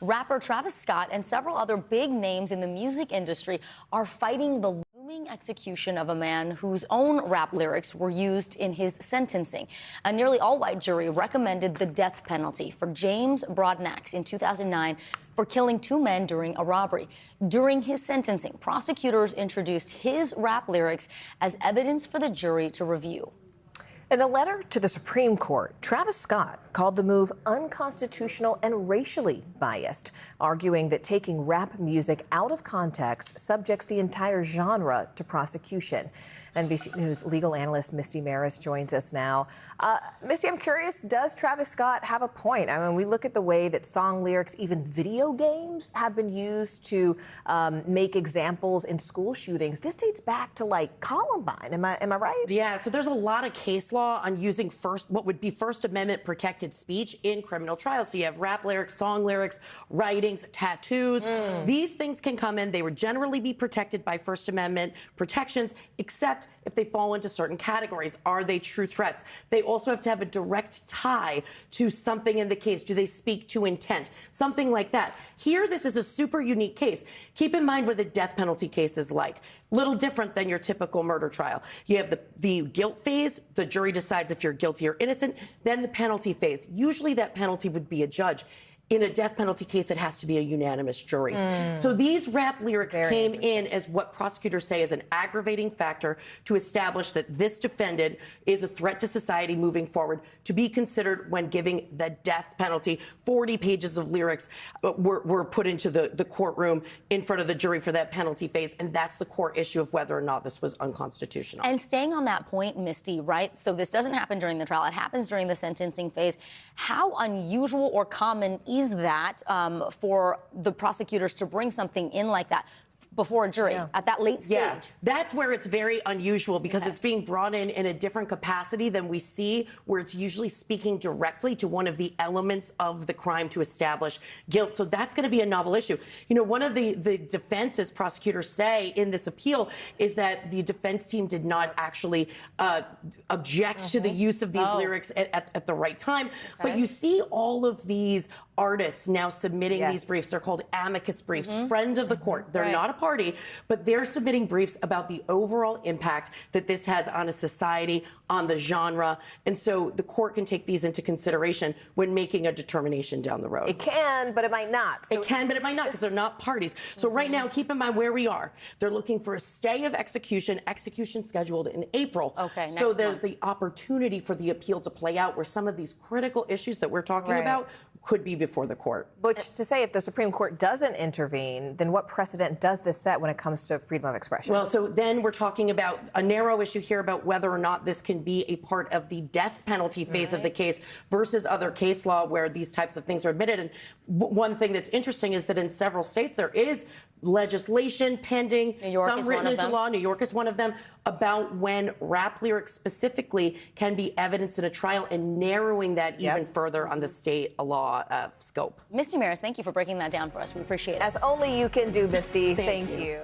Rapper Travis Scott and several other big names in the music industry are fighting the looming execution of a man whose own rap lyrics were used in his sentencing. A nearly all-white jury recommended the death penalty for James Broadnax in 2009 for killing two men during a robbery. During his sentencing, prosecutors introduced his rap lyrics as evidence for the jury to review. In a letter to the Supreme Court, Travis Scott called the move unconstitutional and racially biased, arguing that taking rap music out of context subjects the entire genre to prosecution. NBC News legal analyst Misty Marris joins us now. Misty, I'm curious, does Travis Scott have a point? I mean, we look at the way that song lyrics, even video games, have been used to make examples in school shootings. This dates back to like Columbine. Am I right? Yeah, so there's a lot of case law on using what would be First Amendment protected speech in criminal trials. So you have rap lyrics, song lyrics, writings, tattoos. These things can come in. They would generally be protected by First Amendment protections, except if they fall into certain categories. Are they true threats? They also have to have a direct tie to something in the case. Do they speak to intent? Something like that. Here, this is a super unique case. Keep in mind what the death penalty case is like. Little different than your typical murder trial. You have the guilt phase. The jury decides if you're guilty or innocent. Then the penalty phase. Usually that penalty would be a judge. In a death penalty case, it has to be a unanimous jury. So these rap lyrics came in as what prosecutors say is an aggravating factor to establish that this defendant is a threat to society moving forward, to be considered when giving the death penalty. 40 pages of lyrics were put into the courtroom in front of the jury for that penalty phase, and that's the core issue of whether or not this was unconstitutional. And staying on that point, Misty, right? So this doesn't happen during the trial. It happens during the sentencing phase. How unusual or common is that for the prosecutors to bring something in like that before a jury at that late stage? Yeah, that's where it's very unusual because it's being brought in a different capacity than we see, where it's usually speaking directly to one of the elements of the crime to establish guilt. So that's going to be a novel issue. You know, one of the defenses prosecutors say in this appeal is that the defense team did not actually object to the use of these lyrics at the right time. But you see all of these artists now submitting these briefs. They're called amicus briefs, friend of the court. They're not a party, but they're submitting briefs about the overall impact that this has on a society, on the genre. And so the court can take these into consideration when making a determination down the road. It can, but it might not. So it can, but it might not, because they're not parties. So right now, keep in mind where we are. They're looking for a stay of execution scheduled in April. So there's the opportunity for the appeal to play out where some of these critical issues that we're talking about could be before the court. Which to say, if the Supreme Court doesn't intervene, then what precedent does this set when it comes to freedom of expression? Well, so then we're talking about a narrow issue here about whether or not this can be a part of the death penalty phase of the case versus other case law where these types of things are admitted. And one thing that's interesting is that in several states there is legislation pending, some written into law, New York is one of them, about when rap lyrics specifically can be evidence in a trial and narrowing that even further on the state law scope. Misty Marris, thank you for breaking that down for us. We appreciate it. As only you can do, Misty. Thank you.